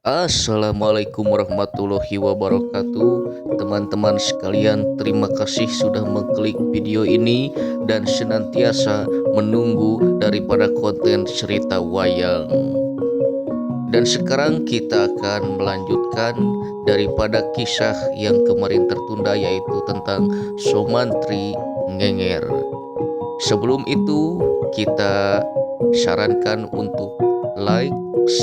Assalamualaikum warahmatullahi wabarakatuh. Teman-teman sekalian, terima kasih sudah mengklik video ini dan senantiasa menunggu daripada konten cerita wayang. Dan sekarang kita akan melanjutkan daripada kisah yang kemarin tertunda, yaitu tentang Somantri Ngenger. Sebelum itu, kita sarankan untuk like,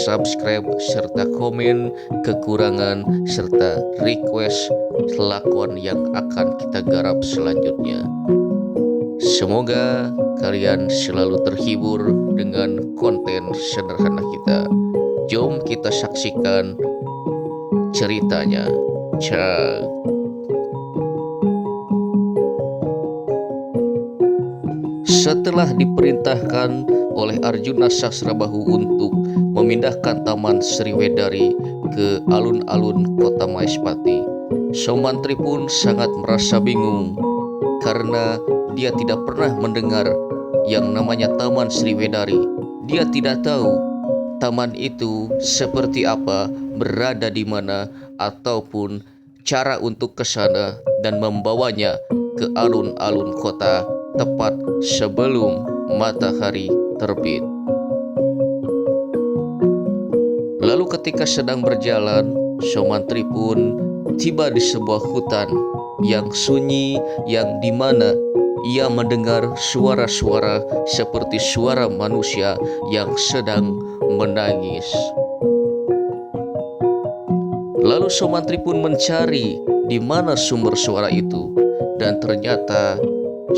subscribe, serta komen kekurangan serta request lakon yang akan kita garap selanjutnya. Semoga kalian selalu terhibur dengan konten sederhana kita. Jom kita saksikan ceritanya. Cak. Setelah diperintahkan oleh Arjuna Sasrabahu untuk memindahkan Taman Sriwedari ke alun-alun kota Maespati, Somantri pun sangat merasa bingung karena dia tidak pernah mendengar yang namanya Taman Sriwedari. Dia tidak tahu taman itu seperti apa, berada di mana, ataupun cara untuk ke sana dan membawanya ke alun-alun kota tepat sebelum matahari terbit. Lalu ketika sedang berjalan, Somantri pun tiba di sebuah hutan yang sunyi, yang dimana ia mendengar suara-suara seperti suara manusia yang sedang menangis. Lalu Somantri pun mencari di mana sumber suara itu, dan ternyata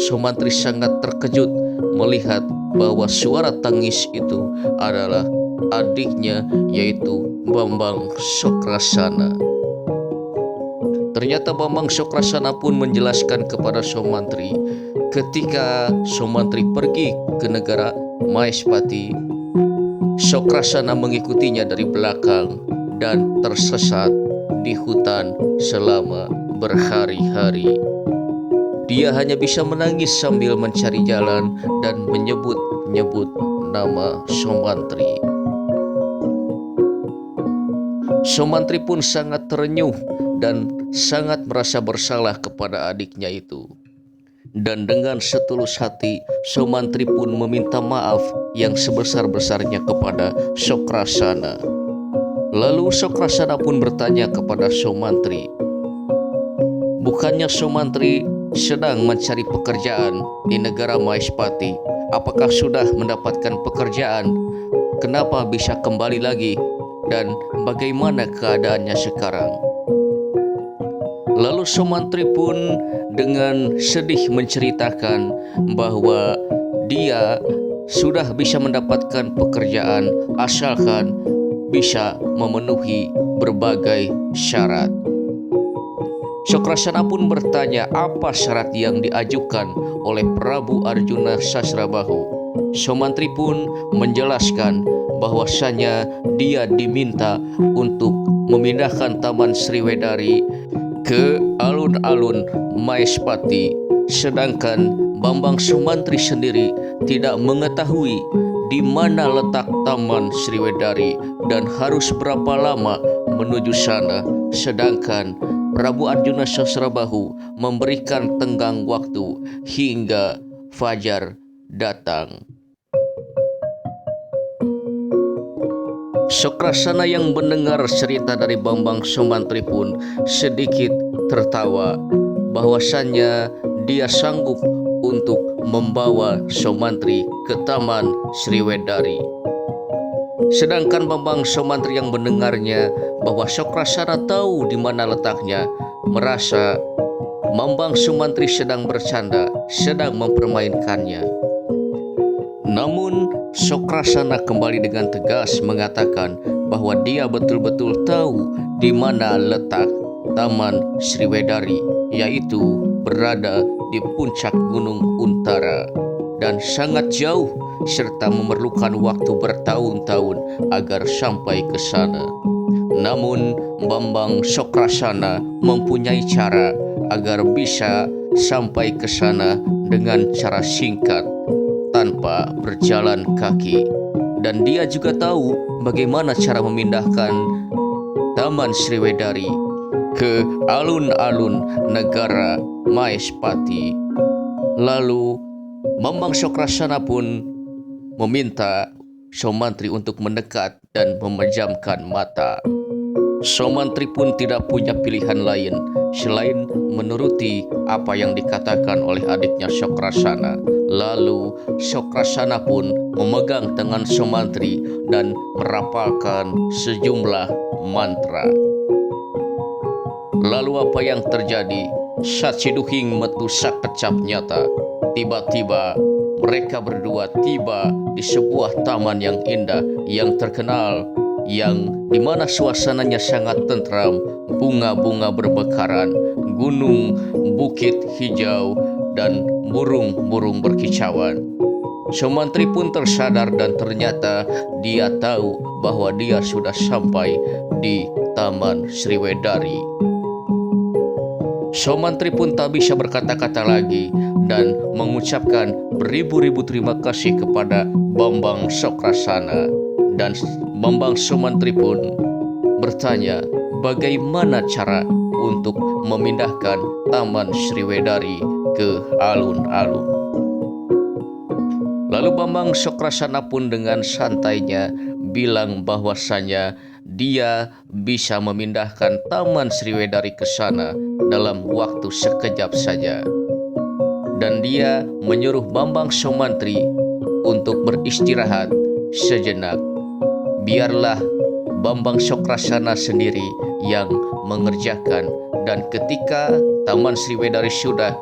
Somantri sangat terkejut melihat bahwa suara tangis itu adalah adiknya, yaitu Bambang Sokrasana. Ternyata Bambang Sokrasana pun menjelaskan kepada Somantri, ketika Somantri pergi ke negara Maespati, Sokrasana mengikutinya dari belakang dan tersesat di hutan selama berhari-hari. Dia hanya bisa menangis sambil mencari jalan dan menyebut-nyebut nama Somantri. Somantri pun sangat terenyuh dan sangat merasa bersalah kepada adiknya itu. Dan dengan setulus hati, Somantri pun meminta maaf yang sebesar-besarnya kepada Sokrasana. Lalu Sokrasana pun bertanya kepada Somantri, bukannya Somantri sedang mencari pekerjaan di negara Maespati? Apakah sudah mendapatkan pekerjaan? Kenapa bisa kembali lagi? Dan bagaimana keadaannya sekarang? Lalu Somantri pun dengan sedih menceritakan bahwa dia sudah bisa mendapatkan pekerjaan asalkan bisa memenuhi berbagai syarat. Sokrasana pun bertanya apa syarat yang diajukan oleh Prabu Arjuna Sasrabahu. Somantri pun menjelaskan bahwasanya dia diminta untuk memindahkan Taman Sriwedari ke alun-alun Maespati, sedangkan Bambang Somantri sendiri tidak mengetahui di mana letak Taman Sriwedari dan harus berapa lama menuju sana, sedangkan Prabu Arjuna Sasrabahu memberikan tenggang waktu hingga fajar datang. Sokrasana yang mendengar cerita dari Bambang Somantri pun sedikit tertawa bahwasannya dia sanggup untuk membawa Somantri ke Taman Sriwedari. Sedangkan Bambang Somantri yang mendengarnya bahwa Sokrasana tahu di mana letaknya, merasa Bambang Somantri sedang bercanda, sedang mempermainkannya. Namun Sokrasana kembali dengan tegas mengatakan bahwa dia betul-betul tahu di mana letak Taman Sriwedari, yaitu berada di puncak Gunung Untara dan sangat jauh serta memerlukan waktu bertahun-tahun agar sampai ke sana. Namun Bambang Sokrasana mempunyai cara agar bisa sampai ke sana dengan cara singkat tanpa berjalan kaki. Dan dia juga tahu bagaimana cara memindahkan Taman Sriwedari ke alun-alun negara Maespati. Lalu Bambang Sokrasana pun meminta Saumantri untuk mendekat dan memejamkan mata. Saumantri pun tidak punya pilihan lain selain menuruti apa yang dikatakan oleh adiknya Sokrasana. Lalu Sokrasana pun memegang tangan Saumantri dan merapalkan sejumlah mantra. Lalu apa yang terjadi? Saciduhing metu sakecap nyata. Tiba-tiba mereka berdua tiba di sebuah taman yang indah, yang terkenal, yang dimana suasananya sangat tentram, bunga-bunga bermekaran, gunung, bukit hijau, dan burung-burung berkicauan. Saumantri pun tersadar dan ternyata dia tahu bahwa dia sudah sampai di Taman Sriwedari. Saumantri pun tak bisa berkata-kata lagi dan mengucapkan beribu-ribu terima kasih kepada Bambang Sokrasana. Dan Bambang Saumantri pun bertanya bagaimana cara untuk memindahkan Taman Sriwedari ke alun-alun. Lalu Bambang Sokrasana pun dengan santainya bilang bahwasanya dia bisa memindahkan Taman Sriwedari ke sana dalam waktu sekejap saja. Dan dia menyuruh Bambang Saumantri untuk beristirahat sejenak. Biarlah Bambang Sokrasana sendiri yang mengerjakan, dan ketika Taman Sriwedari sudah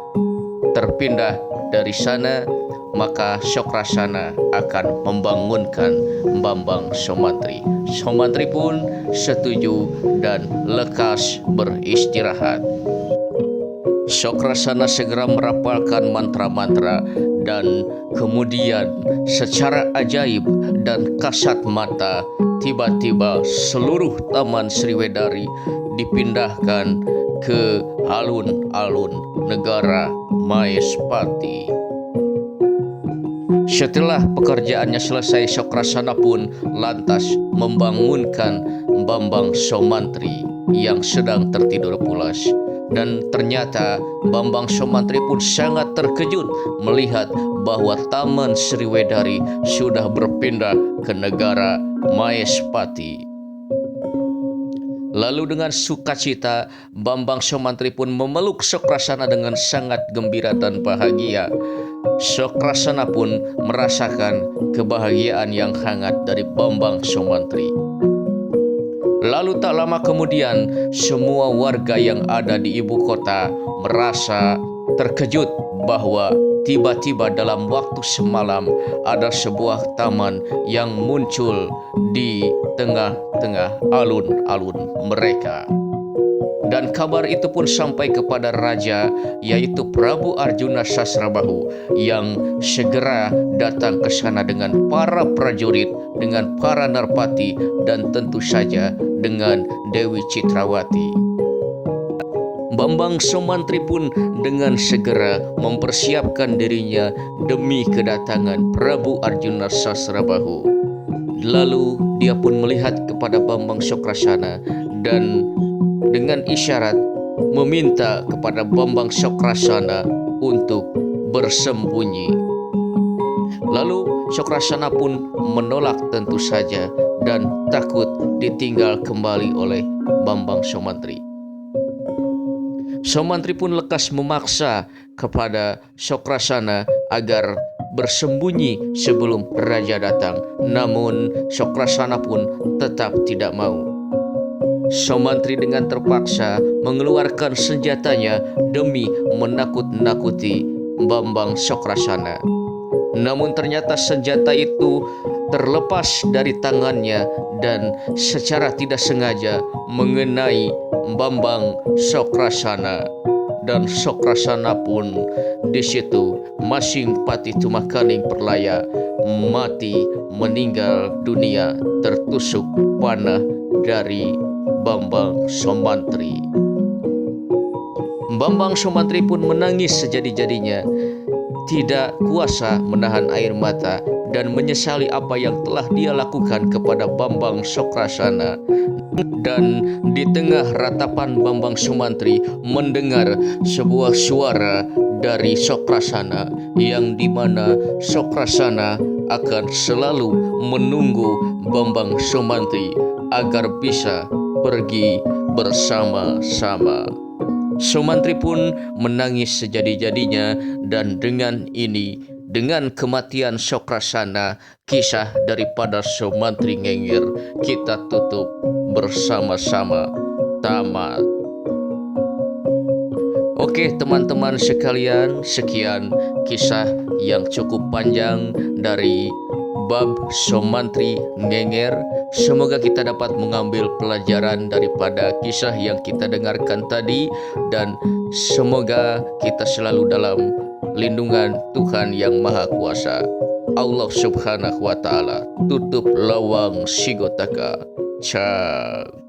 terpindah dari sana, maka Sokrasana akan membangunkan Bambang Saumantri. Saumantri pun setuju dan lekas beristirahat. Sokrasana segera merapalkan mantra-mantra dan kemudian secara ajaib dan kasat mata tiba-tiba seluruh Taman Sriwedari dipindahkan ke alun-alun negara Maespati. Setelah pekerjaannya selesai, Sokrasana pun lantas membangunkan Bambang Saumantri yang sedang tertidur pulas. Dan ternyata Bambang Saumantri pun sangat terkejut melihat bahwa Taman Sriwedari sudah berpindah ke negara Maespati. Lalu dengan sukacita Bambang Saumantri pun memeluk Sokrasana dengan sangat gembira dan bahagia. Sokrasana pun merasakan kebahagiaan yang hangat dari Bambang Saumantri. Lalu tak lama kemudian semua warga yang ada di ibu kota merasa terkejut bahwa tiba-tiba dalam waktu semalam ada sebuah taman yang muncul di tengah-tengah alun-alun mereka. Dan kabar itu pun sampai kepada raja, yaitu Prabu Arjuna Sasrabahu, yang segera datang ke sana dengan para prajurit, dengan para narpati, dan tentu saja dengan Dewi Citrawati. Bambang Saumantri pun dengan segera mempersiapkan dirinya demi kedatangan Prabu Arjuna Sasrabahu. Lalu dia pun melihat kepada Bambang Sokrasana dan dengan isyarat meminta kepada Bambang Sokrasana untuk bersembunyi. Lalu Sokrasana pun menolak tentu saja dan takut ditinggal kembali oleh Bambang Saumantri. Saumantri pun lekas memaksa kepada Sokrasana agar bersembunyi sebelum raja datang. Namun Sokrasana pun tetap tidak mau. Saumantri dengan terpaksa mengeluarkan senjatanya demi menakut-nakuti Bambang Sokrasana. Namun ternyata senjata itu terlepas dari tangannya dan secara tidak sengaja mengenai Bambang Sokrasana. Dan Sokrasana pun di situ masing pati tumakaning perlaya mati, meninggal dunia tertusuk panah dari Bambang Saumantri. Bambang Saumantri pun menangis sejadi-jadinya, tidak kuasa menahan air mata dan menyesali apa yang telah dia lakukan kepada Bambang Sokrasana. Dan di tengah ratapan Bambang Sumantri mendengar sebuah suara dari Sokrasana, yang dimana Sokrasana akan selalu menunggu Bambang Sumantri agar bisa pergi bersama-sama. Sumantri pun menangis sejadi-jadinya, dan dengan ini, dengan kematian Sokrasana, kisah daripada Sumantri Ngengir kita tutup bersama-sama. Tamat. Oke teman-teman sekalian, sekian kisah yang cukup panjang dari bab Sumantri Ngengir. Semoga kita dapat mengambil pelajaran daripada kisah yang kita dengarkan tadi, dan semoga kita selalu dalam lindungan Tuhan yang Maha Kuasa, Allah Subhanahu wa Ta'ala. Tutup lawang sigotaka. Ciao.